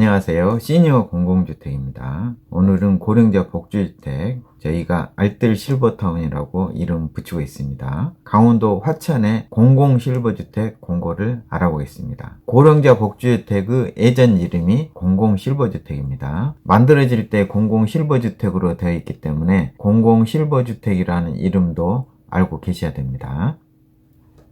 안녕하세요. 시니어 공공주택입니다. 오늘은 고령자 복주주택, 저희가 알뜰 실버타운이라고 이름 붙이고 있습니다. 강원도 화천의 공공실버주택 공고를 알아보겠습니다. 고령자 복주주택의 예전 이름이 공공실버주택입니다. 만들어질 때 공공실버주택으로 되어 있기 때문에 공공실버주택이라는 이름도 알고 계셔야 됩니다.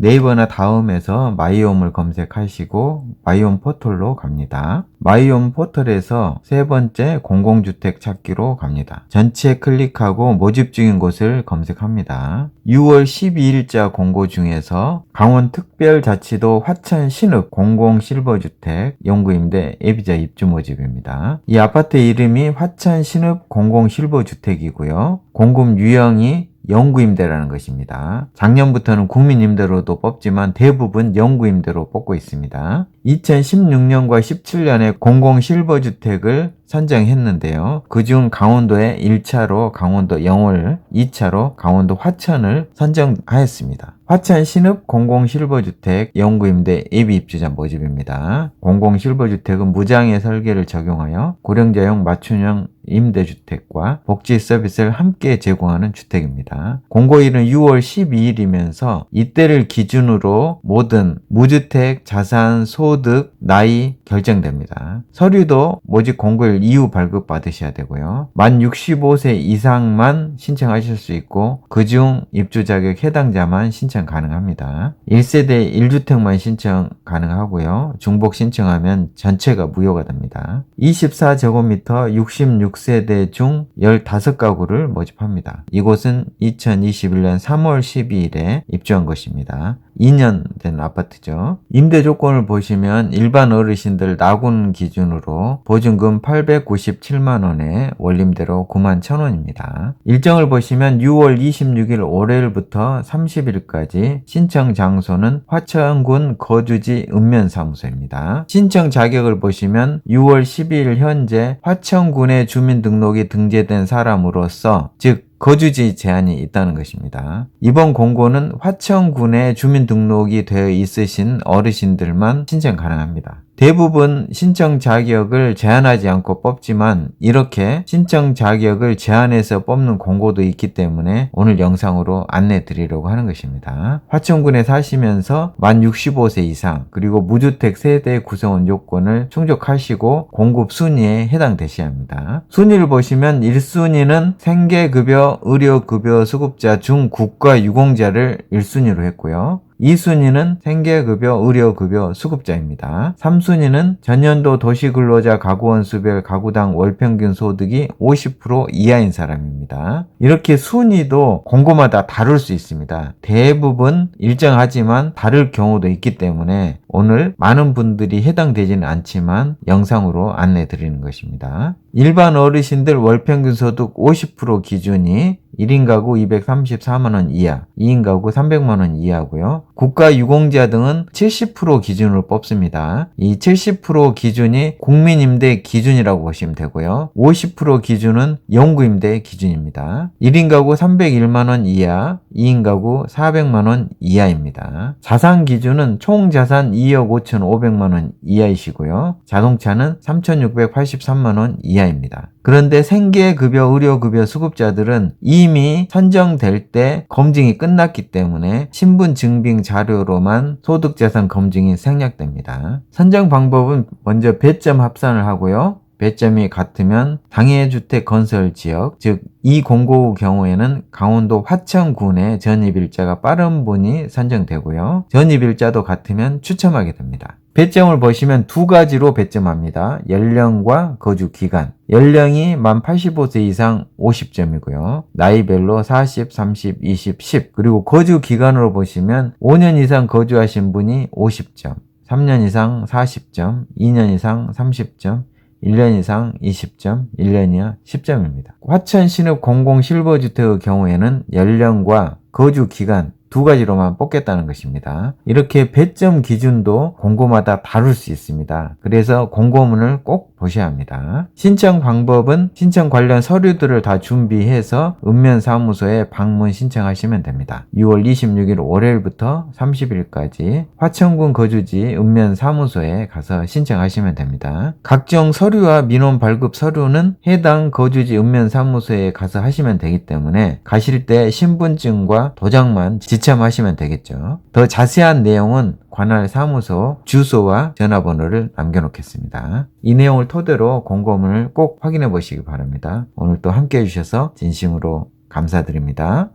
네이버나 다음에서 마이홈을 검색하시고 마이홈 포털로 갑니다. 마이홈 포털에서 세 번째 공공주택 찾기로 갑니다. 전체 클릭하고 모집 중인 곳을 검색합니다. 6월 12일자 공고 중에서 강원특별자치도 화천 신읍 공공실버주택 연구임대 예비자 입주 모집입니다. 이 아파트 이름이 화천 신읍 공공실버주택이고요. 공급 유형이 영구임대라는 것입니다. 작년부터는 국민임대로도 뽑지만 대부분 영구임대로 뽑고 있습니다. 2016년과 17년에 공공실버주택을 선정했는데요. 그중 강원도에 1차로 강원도 영월, 2차로 강원도 화천을 선정하였습니다. 화천 신읍 공공실버주택 영구임대 예비입주자 모집입니다. 공공실버주택은 무장애 설계를 적용하여 고령자용 맞춤형 임대주택과 복지 서비스를 함께 제공하는 주택입니다. 공고일은 6월 12일이면서 이때를 기준으로 모든 무주택, 자산, 소득, 나이 결정됩니다. 서류도 모집 공고일 이후 발급 받으셔야 되고요. 만 65세 이상만 신청하실 수 있고 그중 입주 자격 해당자만 신청 가능합니다. 1세대 1주택만 신청 가능하고요. 중복 신청하면 전체가 무효가 됩니다. 24제곱미터 66세대 중 15가구를 모집합니다. 이곳은 2021년 3월 12일에 입주한 것입니다. 2년 된 아파트죠. 임대 조건을 보시면 일반 어르신들 나군 기준으로 보증금 897만원에 원림대로 91,000원입니다. 일정을 보시면 6월 26일 월요일부터 30일까지 신청 장소는 화천군 거주지 읍면사무소입니다. 신청 자격을 보시면 6월 12일 현재 화천군의 주민등록이 등재된 사람으로서 즉 거주지 제한이 있다는 것입니다. 이번 공고는 화천군에 주민등록이 되어 있으신 어르신들만 신청 가능합니다. 대부분 신청 자격을 제한하지 않고 뽑지만 이렇게 신청 자격을 제한해서 뽑는 공고도 있기 때문에 오늘 영상으로 안내 드리려고 하는 것입니다. 화천군에 사시면서 만 65세 이상 그리고 무주택 세대 구성원 요건을 충족하시고 공급 순위에 해당되셔야 합니다. 순위를 보시면 1순위는 생계급여, 의료급여 수급자 중 국가유공자를 1순위로 했고요. 2순위는 생계급여, 의료급여 수급자입니다. 3순위는 전년도 도시근로자 가구원 수별 가구당 월평균 소득이 50% 이하인 사람입니다. 이렇게 순위도 공고마다 다를 수 있습니다. 대부분 일정하지만 다를 경우도 있기 때문에 오늘 많은 분들이 해당되지는 않지만 영상으로 안내 드리는 것입니다. 일반 어르신들 월평균 소득 50% 기준이 1인 가구 234만원 이하, 2인 가구 300만원 이하고요. 국가유공자 등은 70% 기준으로 뽑습니다. 이 70% 기준이 국민임대 기준이라고 보시면 되고요. 50% 기준은 영구임대 기준입니다. 1인 가구 301만원 이하, 2인 가구 400만원 이하입니다. 자산 기준은 총자산 2억 5,500만원 이하이시고요. 자동차는 3,683만원 이하입니다. 그런데 생계급여, 의료급여 수급자들은 이미 선정될 때 검증이 끝났기 때문에 신분증빙 자료로만 소득자산 검증이 생략됩니다. 선정 방법은 먼저 배점 합산을 하고요. 배점이 같으면 당해주택 건설 지역, 즉 이 공고 경우에는 강원도 화천군의 전입일자가 빠른 분이 선정되고요. 전입일자도 같으면 추첨하게 됩니다. 배점을 보시면 두 가지로 배점합니다. 연령과 거주 기간. 연령이 만 85세 이상 50점이고요. 나이별로 40, 30, 20, 10. 그리고 거주 기간으로 보시면 5년 이상 거주하신 분이 50점, 3년 이상 40점, 2년 이상 30점, 1년 이상 20점, 1년 이하 10점입니다. 화천 신읍 공공실버주택의 경우에는 연령과 거주 기간 두 가지로만 뽑겠다는 것입니다. 이렇게 배점 기준도 공고마다 다를 수 있습니다. 그래서 공고문을 꼭 보셔야 합니다. 신청 방법은 신청 관련 서류들을 다 준비해서 읍면사무소에 방문 신청하시면 됩니다. 6월 26일 월요일부터 30일까지 화천군 거주지 읍면사무소에 가서 신청하시면 됩니다. 각종 서류와 민원 발급 서류는 해당 거주지 읍면사무소에 가서 하시면 되기 때문에 가실 때 신분증과 도장만 지참하시면 되겠죠. 더 자세한 내용은 관할 사무소 주소와 전화번호를 남겨놓겠습니다. 이 내용을 토대로 공고문을 꼭 확인해 보시기 바랍니다. 오늘 또 함께 해주셔서 진심으로 감사드립니다.